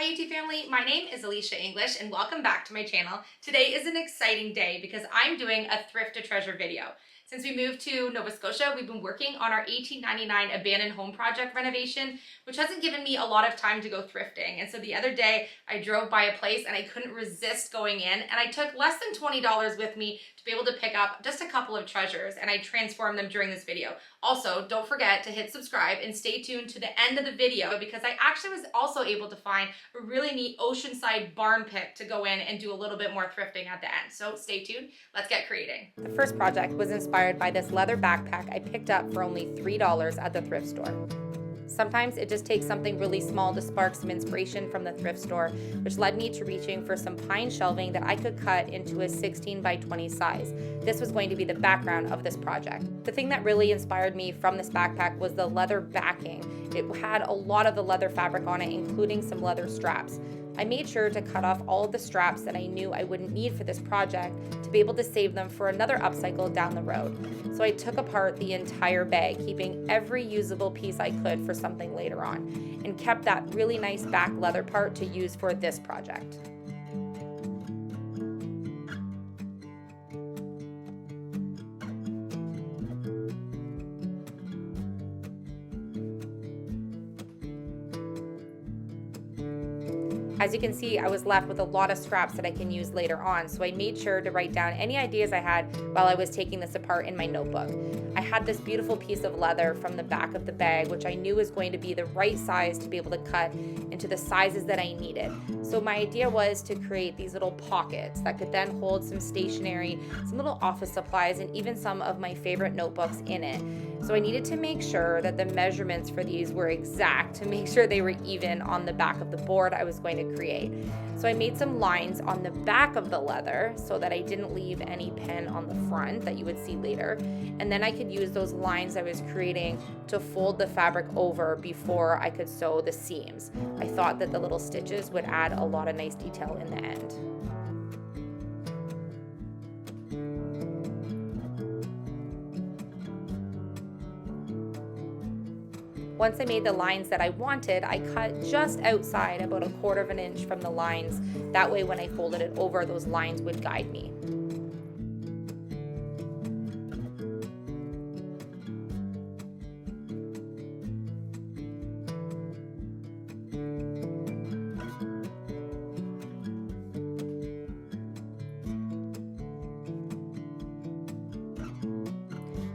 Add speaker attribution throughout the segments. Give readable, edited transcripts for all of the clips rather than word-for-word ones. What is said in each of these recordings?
Speaker 1: Hi YouTube family, my name is Elysia English and welcome back to my channel. Today is an exciting day because I'm doing a thrift to treasure video. Since we moved to Nova Scotia, we've been working on our 1899 abandoned home project renovation, which hasn't given me a lot of time to go thrifting. And so the other day I drove by a place and I couldn't resist going in, and I took less than $20 with me to be able to pick up just a couple of treasures, and I transformed them during this video. Also, don't forget to hit subscribe and stay tuned to the end of the video because I actually was also able to find a really neat Oceanside barn pick to go in and do a little bit more thrifting at the end. So stay tuned, let's get creating. The first project was inspired by this leather backpack I picked up for only $3 at the thrift store. Sometimes it just takes something really small to spark some inspiration from the thrift store, which led me to reaching for some pine shelving that I could cut into a 16 by 20 size. This was going to be the background of this project. The thing that really inspired me from this backpack was the leather backing. It had a lot of the leather fabric on it, including some leather straps. I made sure to cut off all of the straps that I knew I wouldn't need for this project to be able to save them for another upcycle down the road. So I took apart the entire bag, keeping every usable piece I could for something later on, and kept that really nice back leather part to use for this project. As you can see, I was left with a lot of scraps that I can use later on, so I made sure to write down any ideas I had while I was taking this apart in my notebook. I had this beautiful piece of leather from the back of the bag, which I knew was going to be the right size to be able to cut into the sizes that I needed. So my idea was to create these little pockets that could then hold some stationery, some little office supplies, and even some of my favorite notebooks in it. So I needed to make sure that the measurements for these were exact to make sure they were even on the back of the board I was going to create. So I made some lines on the back of the leather so that I didn't leave any pen on the front that you would see later. And then I could use those lines I was creating to fold the fabric over before I could sew the seams. I thought that the little stitches would add a lot of nice detail in the end. Once I made the lines that I wanted, I cut just outside, about 1/4 of an inch from the lines. That way when I folded it over, those lines would guide me.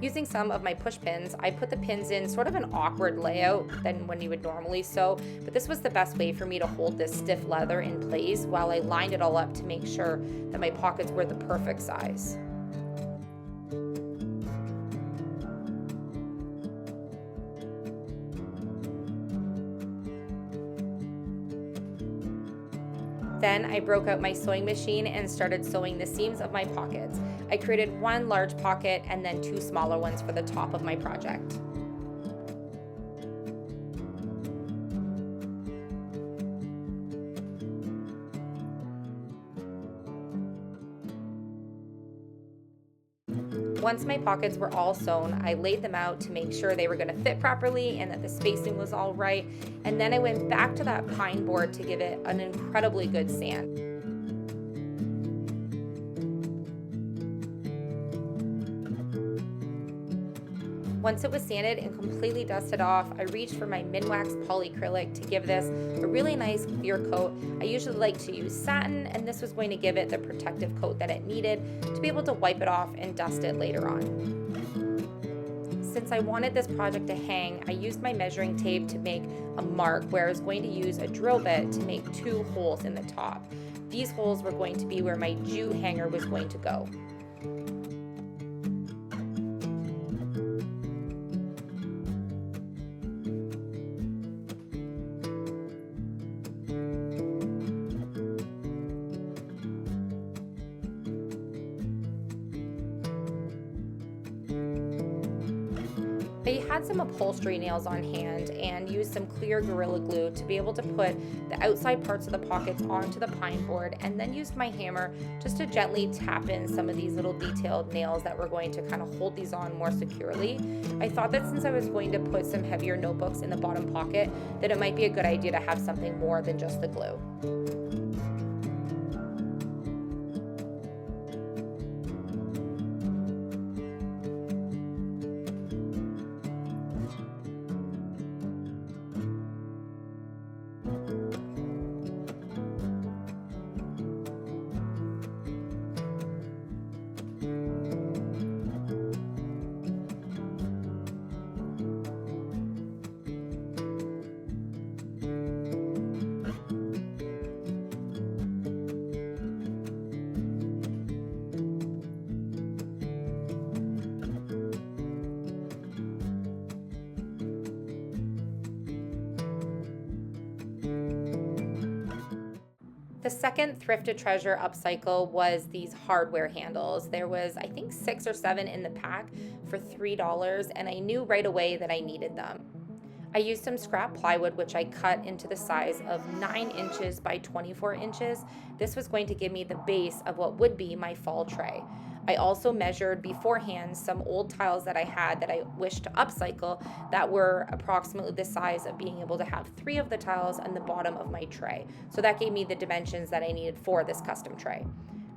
Speaker 1: Using some of my push pins, I put the pins in sort of an awkward layout than when you would normally sew, but this was the best way for me to hold this stiff leather in place while I lined it all up to make sure that my pockets were the perfect size. Then I broke out my sewing machine and started sewing the seams of my pockets. I created one large pocket and then 2 smaller ones for the top of my project. Once my pockets were all sewn, I laid them out to make sure they were going to fit properly and that the spacing was all right. And then I went back to that pine board to give it an incredibly good sand. Once it was sanded and completely dusted off, I reached for my Minwax polyacrylic to give this a really nice clear coat. I usually like to use satin, and this was going to give it the protective coat that it needed to be able to wipe it off and dust it later on. Since I wanted this project to hang, I used my measuring tape to make a mark where I was going to use a drill bit to make 2 holes in the top. These holes were going to be where my jute hanger was going to go. I had had some upholstery nails on hand and used some clear Gorilla Glue to be able to put the outside parts of the pockets onto the pine board, and then used my hammer just to gently tap in some of these little detailed nails that were going to kind of hold these on more securely. I thought that since I was going to put some heavier notebooks in the bottom pocket, that it might be a good idea to have something more than just the glue. The second Thrift to Treasure upcycle was these hardware handles. There was, I think, 6 or 7 in the pack for $3, and I knew right away that I needed them. I used some scrap plywood, which I cut into the size of 9 inches by 24 inches. This was going to give me the base of what would be my fall tray. I also measured beforehand some old tiles that I had that I wished to upcycle that were approximately the size of being able to have 3 of the tiles on the bottom of my tray. So that gave me the dimensions that I needed for this custom tray.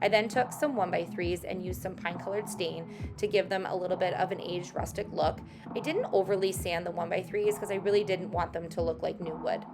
Speaker 1: I then took some 1x3s and used some pine colored stain to give them a little bit of an aged rustic look. I didn't overly sand the 1x3s because I really didn't want them to look like new wood.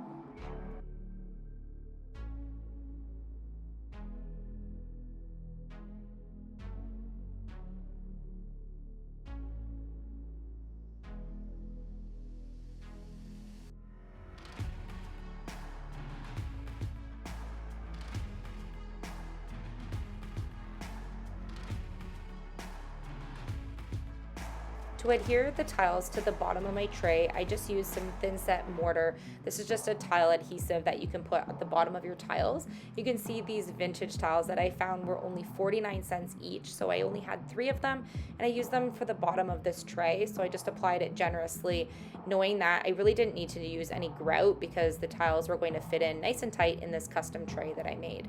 Speaker 1: To adhere the tiles to the bottom of my tray, I just used some thin set mortar. This is just a tile adhesive that you can put at the bottom of your tiles. You can see these vintage tiles that I found were only 49 cents each, so I only had 3 of them, and I used them for the bottom of this tray, so I just applied it generously, knowing that I really didn't need to use any grout because the tiles were going to fit in nice and tight in this custom tray that I made.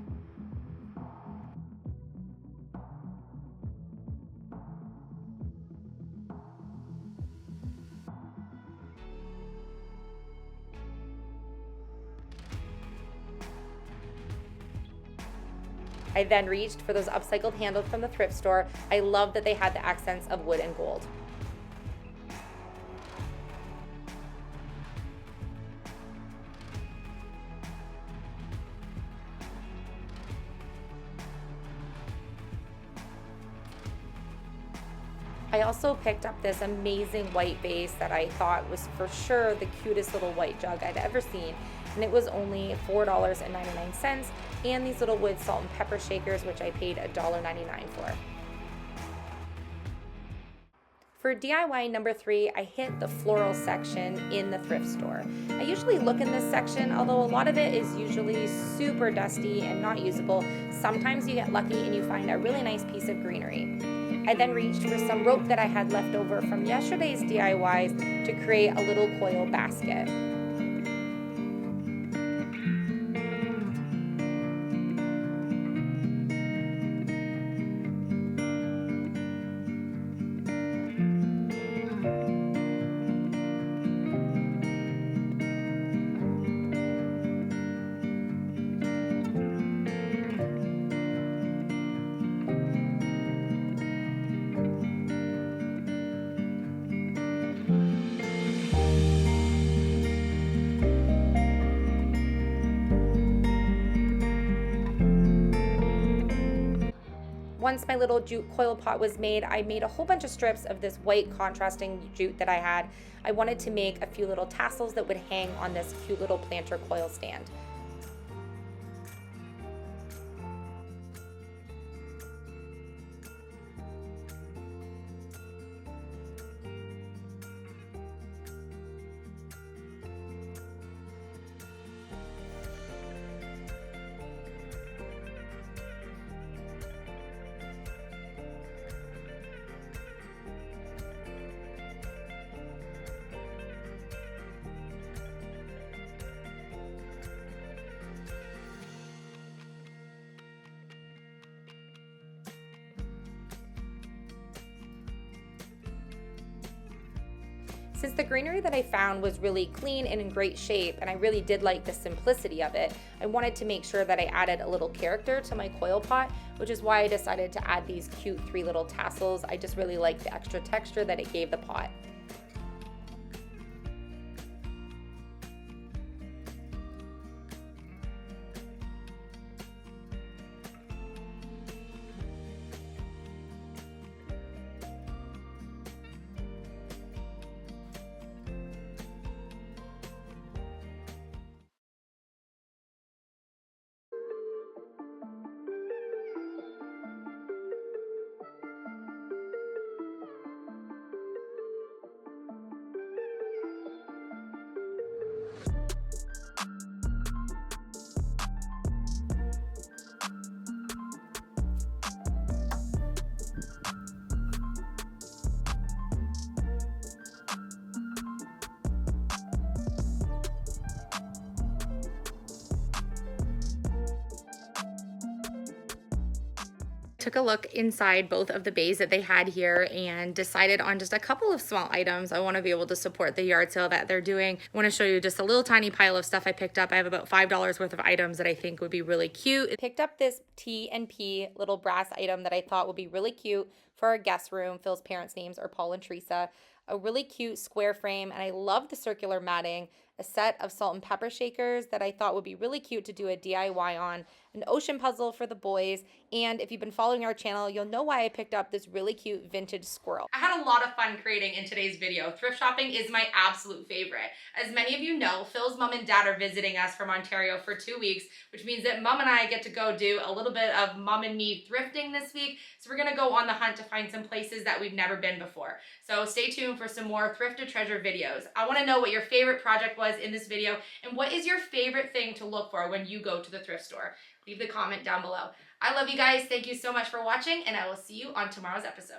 Speaker 1: I then reached for those upcycled handles from the thrift store. I love that they had the accents of wood and gold. I also picked up this amazing white vase that I thought was for sure the cutest little white jug I'd ever seen, and it was only $4.99, and these little wood salt and pepper shakers, which I paid $1.99 for. For DIY number 3, I hit the floral section in the thrift store. I usually look in this section, although a lot of it is usually super dusty and not usable. Sometimes you get lucky and you find a really nice piece of greenery. I then reached for some rope that I had left over from yesterday's DIYs to create a little coil basket. Once my little jute coil pot was made, I made a whole bunch of strips of this white contrasting jute that I had. I wanted to make a few little tassels that would hang on this cute little planter coil stand. Since the greenery that I found was really clean and in great shape, and I really did like the simplicity of it, I wanted to make sure that I added a little character to my coil pot, which is why I decided to add these cute 3 little tassels. I just really liked the extra texture that it gave the pot. Took a look inside both of the bays that they had here and decided on just a couple of small items. I want to be able to support the yard sale that they're doing. I want to show you just a little tiny pile of stuff I picked up. I have about $5 worth of items that I think would be really cute. I picked up this T&P little brass item that I thought would be really cute for our guest room. Phil's parents' names are Paul and Teresa. A really cute square frame, and I love the circular matting. A set of salt and pepper shakers that I thought would be really cute to do a DIY on, an ocean puzzle for the boys, and if you've been following our channel, you'll know why I picked up this really cute vintage squirrel. I had a lot of fun creating in today's video. Thrift shopping is my absolute favorite. As many of you know, Phil's mom and dad are visiting us from Ontario for 2 weeks, which means that mom and I get to go do a little bit of mom and me thrifting this week. So we're gonna go on the hunt to find some places that we've never been before. So stay tuned for some more Thrift to Treasure videos. I wanna know what your favorite project was in this video and what is your favorite thing to look for when you go to the thrift store. Leave the comment down below. I love you guys. Thank you so much for watching, and I will see you on tomorrow's episode.